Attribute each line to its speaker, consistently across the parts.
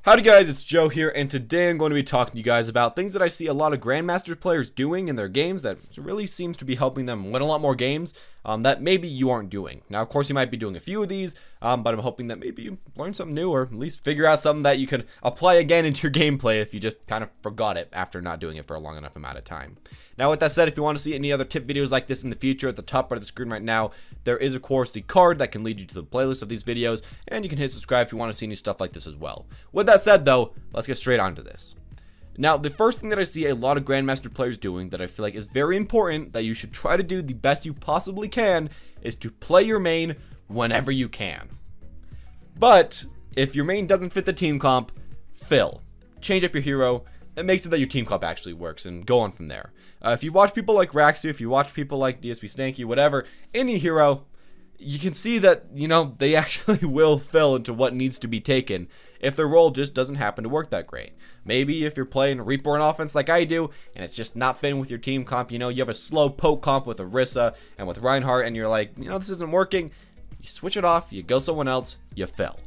Speaker 1: Howdy guys, it's Joe here, and today I'm going to be talking to you guys about things that I see a lot of Grandmaster players doing in their games that really seems to be helping them win a lot more games that maybe you aren't doing. Now, of course, you might be doing a few of these, but I'm hoping that maybe you learn something new, or at least figure out something that you could apply again into your gameplay if you just kind of forgot it after not doing it for a long enough amount of time. Now, with that said, if you want to see any other tip videos like this in the future, at the top part of the screen right now, there is, of course, the card that can lead you to the playlist of these videos, and you can hit subscribe if you want to see any stuff like this as well. With that said, though, let's get straight onto this. Now, the first thing that I see a lot of Grandmaster players doing that I feel like is very important, that you should try to do the best you possibly can, is to play your main whenever you can. But if your main doesn't fit the team comp, fill. Change up your hero. That makes it that your team comp actually works, and go on from there. If you watch people like Raxu, if you watch people like DSP Stanky, whatever, any hero, you can see that, you know, they actually will fill into what needs to be taken if their role just doesn't happen to work that great. Maybe if you're playing Reborn offense like I do, and it's just not fitting with your team comp, you know, you have a slow poke comp with Orisa and with Reinhardt, and you're like, you know, this isn't working, you switch it off, you go someone else, you fill.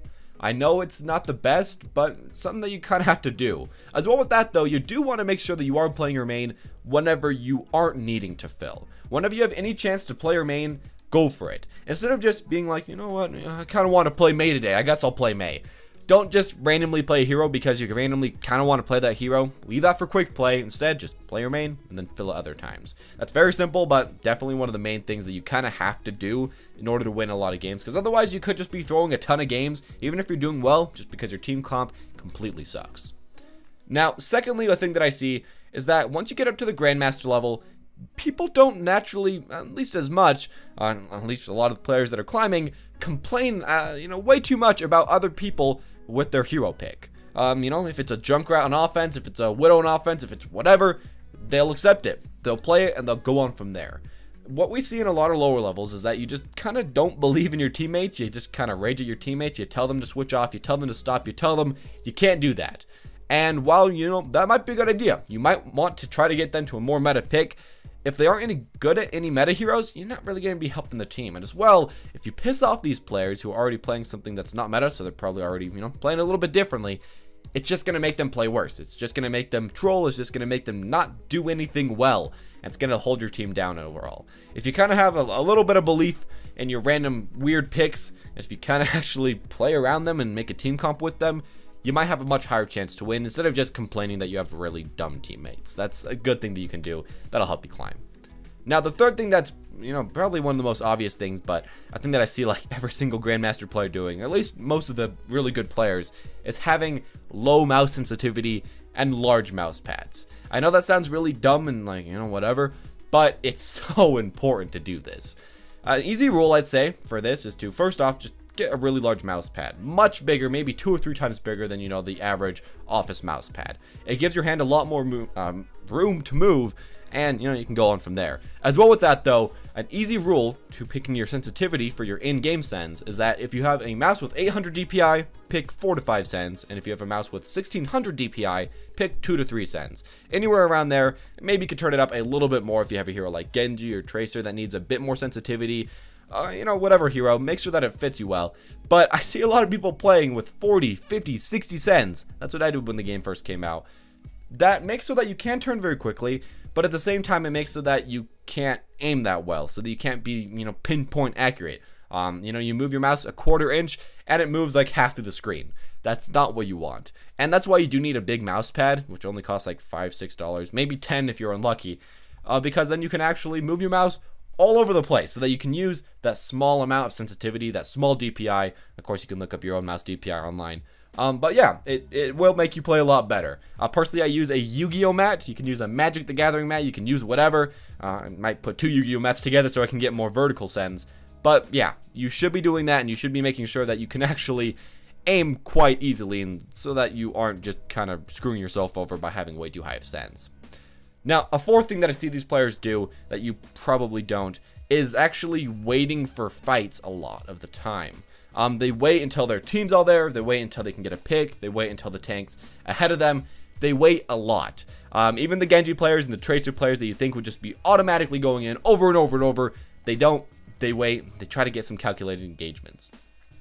Speaker 1: I know it's not the best, but something that you kind of have to do. As well with that, though, you do want to make sure that you are playing your main whenever you aren't needing to fill. Whenever you have any chance to play your main, go for it. Instead of just being like, you know what, I kind of want to play Mei today, I guess I'll play Mei. Don't just randomly play a hero because you randomly kind of want to play that hero. Leave that for quick play. Instead, just play your main and then fill it other times. That's very simple, but definitely one of the main things that you kind of have to do in order to win a lot of games. Because otherwise, you could just be throwing a ton of games, even if you're doing well, just because your team comp completely sucks. Now, secondly, the thing that I see is that once you get up to the Grandmaster level, people don't naturally, at least as much, at least a lot of the players that are climbing, complain, you know, way too much about other people with their hero pick. You know, if it's a Junkrat on offense, if it's a Widow on offense, if it's whatever, they'll accept it. They'll play it and they'll go on from there. What we see in a lot of lower levels is that you just kind of don't believe in your teammates. You just kind of rage at your teammates. You tell them to switch off. You tell them to stop. You tell them you can't do that. And while, you know, that might be a good idea, you might want to try to get them to a more meta pick. If they aren't any good at any meta heroes, you're not really going to be helping the team. And as well, if you piss off these players who are already playing something that's not meta, so they're probably already, you know, playing a little bit differently, it's just going to make them play worse. It's just going to make them troll. It's just going to make them not do anything well. And it's going to hold your team down overall. If you kind of have a little bit of belief in your random weird picks, and if you kind of actually play around them and make a team comp with them, you might have a much higher chance to win instead of just complaining that you have really dumb teammates. That's a good thing that you can do. That'll help you climb. Now, the third thing that's, you know, probably one of the most obvious things, but I think that I see like every single Grandmaster player doing, or at least most of the really good players, is having low mouse sensitivity and large mouse pads. I know that sounds really dumb and like, you know, whatever, but it's so important to do this. An easy rule, I'd say, for this is to, first off, just get a really large mouse pad, much bigger, maybe 2 or 3 times bigger than, you know, the average office mouse pad. It gives your hand a lot more room to move, and, you know, you can go on from there. As well with that, though, an easy rule to picking your sensitivity for your in-game sends is that if you have a mouse with 800 DPI, pick 4 to 5 sends, and if you have a mouse with 1600 DPI, pick 2 to 3 sends. Anywhere around there, maybe you could turn it up a little bit more if you have a hero like Genji or Tracer that needs a bit more sensitivity. You know, whatever hero, make sure that it fits you well. But I see a lot of people playing with 40, 50, 60 sends. That's what I did when the game first came out. That makes so that you can turn very quickly, but at the same time, it makes so that you can't aim that well, so that you can't be, you know, pinpoint accurate. You know, you move your mouse a 1/4 inch, and it moves like half through the screen. That's not what you want. And that's why you do need a big mouse pad, which only costs like $5, $6, maybe $10 if you're unlucky, because then you can actually move your mouse all over the place so that you can use that small amount of sensitivity, that small DPI. Of course, you can look up your own mouse DPI online. But yeah, it will make you play a lot better. Personally, I use a Yu-Gi-Oh mat. You can use a Magic the Gathering mat. You can use whatever. I might put 2 Yu-Gi-Oh mats together so I can get more vertical sends. But yeah, you should be doing that, and you should be making sure that you can actually aim quite easily, and so that you aren't just kind of screwing yourself over by having way too high of sends. Now, a fourth thing that I see these players do that you probably don't is actually waiting for fights a lot of the time. They wait until their team's all there. They wait until they can get a pick. They wait until the tank's ahead of them. They wait a lot. Even the Genji players and the Tracer players that you think would just be automatically going in over and over and over, they don't. They wait. They try to get some calculated engagements.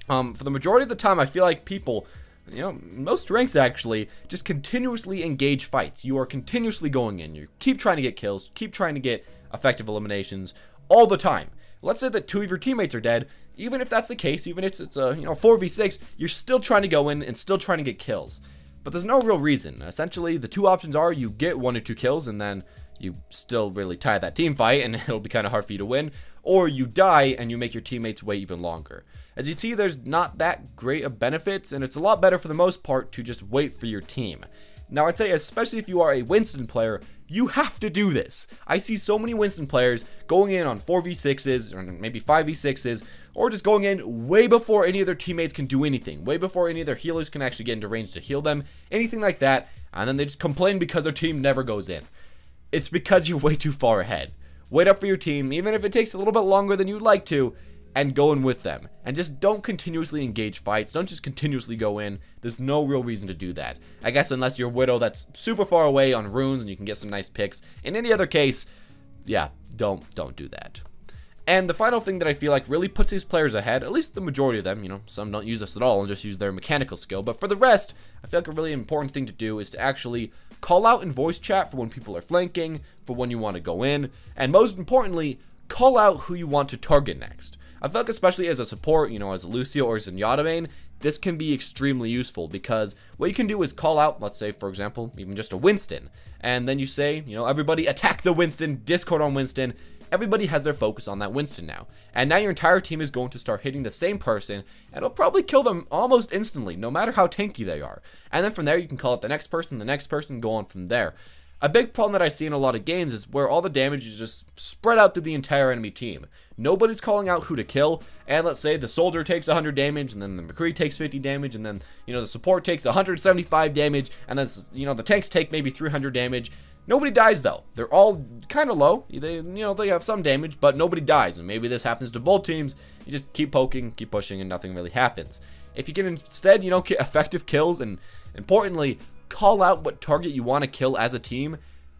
Speaker 1: For the majority of the time, I feel like people most ranks actually just continuously engage fights. You are continuously going in. You keep trying to get kills, keep trying to get effective eliminations all the time. Let's say that 2 of your teammates are dead. Even if that's the case, even if it's a 4v6, you're still trying to go in and still trying to get kills. But there's no real reason. Essentially, the 2 options are you get 1 or 2 kills and then you still really tie that team fight and it'll be kind of hard for you to win, or you die and you make your teammates wait even longer. As you see, there's not that great of benefits, and it's a lot better for the most part to just wait for your team. Now, I'd say especially if you are a Winston player, you have to do this. I see so many Winston players going in on 4v6s or maybe 5v6s, or just going in way before any of their teammates can do anything, way before any of their healers can actually get into range to heal them, anything like that, and then they just complain because their team never goes in. It's because you're way too far ahead. Wait up for your team, even if it takes a little bit longer than you'd like to, and go in with them. And just don't continuously engage fights. Don't just continuously go in. There's no real reason to do that. I guess unless you're Widow that's super far away on runes and you can get some nice picks. In any other case, yeah, don't do that. And the final thing that I feel like really puts these players ahead, at least the majority of them, some don't use this at all and just use their mechanical skill, but for the rest, I feel like a really important thing to do is to actually call out in voice chat for when people are flanking, for when you want to go in, and most importantly, call out who you want to target next. I feel like especially as a support, as a Lucio or Zenyatta main, this can be extremely useful because what you can do is call out, let's say, for example, even just a Winston, and then you say, everybody attack the Winston, Discord on Winston. Everybody has their focus on that Winston now. And now your entire team is going to start hitting the same person, and it'll probably kill them almost instantly, no matter how tanky they are. And then from there, you can call out the next person, go on from there. A big problem that I see in a lot of games is where all the damage is just spread out through the entire enemy team. Nobody's calling out who to kill, and let's say the soldier takes 100 damage, and then the McCree takes 50 damage, and then, the support takes 175 damage, and then, the tanks take maybe 300 damage. Nobody dies though. They're all kind of low. They have some damage, but nobody dies. And maybe this happens to both teams. You just keep poking, keep pushing, and nothing really happens. If you can instead, get effective kills and importantly, call out what target you want to kill as a team,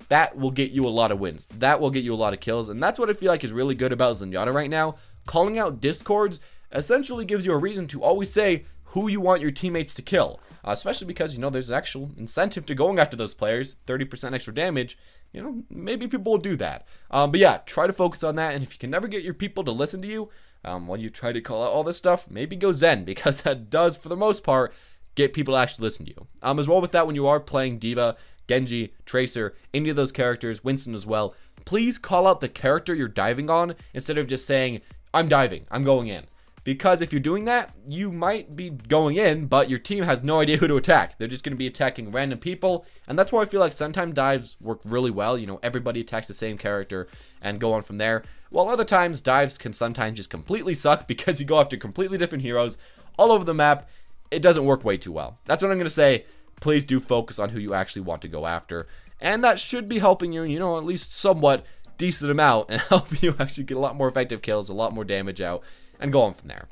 Speaker 1: that will get you a lot of wins. That will get you a lot of kills. And that's what I feel like is really good about Zenyatta right now. Calling out discords essentially gives you a reason to always say who you want your teammates to kill. Especially because, there's actual incentive to going after those players, 30% extra damage, maybe people will do that. But yeah, try to focus on that, and if you can never get your people to listen to you, when you try to call out all this stuff, maybe go Zen, because that does, for the most part, get people to actually listen to you. As well with that, when you are playing Diva, Genji, Tracer, any of those characters, Winston as well, please call out the character you're diving on, instead of just saying, I'm diving, I'm going in. Because if you're doing that, you might be going in, but your team has no idea who to attack. They're just going to be attacking random people, and that's why I feel like sometimes dives work really well. Everybody attacks the same character and go on from there. While other times, dives can sometimes just completely suck because you go after completely different heroes all over the map. It doesn't work way too well. That's what I'm going to say. Please do focus on who you actually want to go after, and that should be helping you, at least somewhat decent amount, and help you actually get a lot more effective kills, a lot more damage out, and go on from there.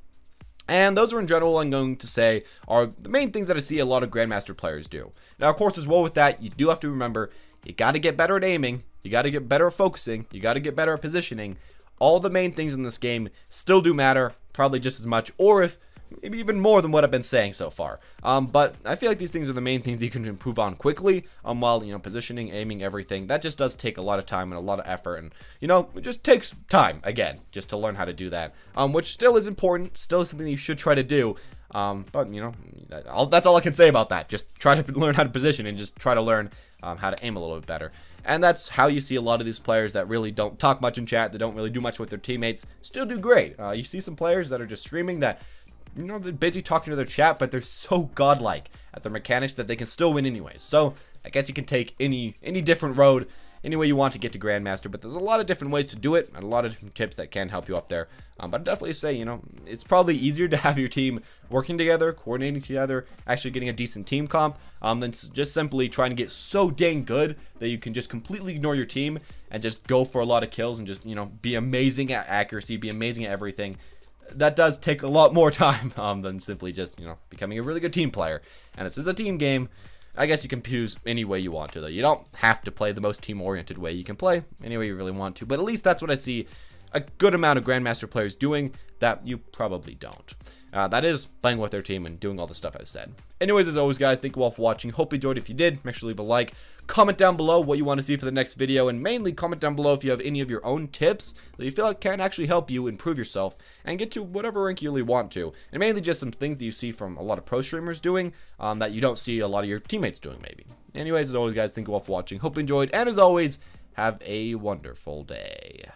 Speaker 1: And those are in general, I'm going to say, are the main things that I see a lot of Grandmaster players do. Now, of course, as well with that, you do have to remember, you got to get better at aiming, you got to get better at focusing, you got to get better at positioning. All the main things in this game still do matter, probably just as much, or if maybe even more than what I've been saying so far. But I feel like these things are the main things you can improve on quickly, while, positioning, aiming, everything. That just does take a lot of time and a lot of effort, and, it just takes time, again, just to learn how to do that, which still is important, still is something you should try to do, but, that's all I can say about that. Just try to learn how to position and just try to learn how to aim a little bit better. And that's how you see a lot of these players that really don't talk much in chat, that don't really do much with their teammates, still do great. You see some players that are just streaming that, they're busy talking to their chat, but they're so godlike at their mechanics that they can still win anyways. So I guess you can take any different road, any way you want to get to Grandmaster, but there's a lot of different ways to do it, and a lot of different tips that can help you up there. But I'd definitely say, it's probably easier to have your team working together, coordinating together, actually getting a decent team comp, than just simply trying to get so dang good that you can just completely ignore your team and just go for a lot of kills and just, be amazing at accuracy, be amazing at everything. That does take a lot more time than simply just, becoming a really good team player. And this is a team game. I guess you can choose any way you want to, though. You don't have to play the most team-oriented way. You can play any way you really want to. But at least that's what I see a good amount of Grandmaster players doing that you probably don't. That is playing with their team and doing all the stuff I've said. Anyways, as always, guys, thank you all for watching. Hope you enjoyed. If you did, make sure to leave a like. Comment down below what you want to see for the next video, and mainly comment down below if you have any of your own tips that you feel like can actually help you improve yourself and get to whatever rank you really want to. And mainly just some things that you see from a lot of pro streamers doing that you don't see a lot of your teammates doing, maybe. Anyways, as always, guys, thank you all for watching. Hope you enjoyed, and as always, have a wonderful day.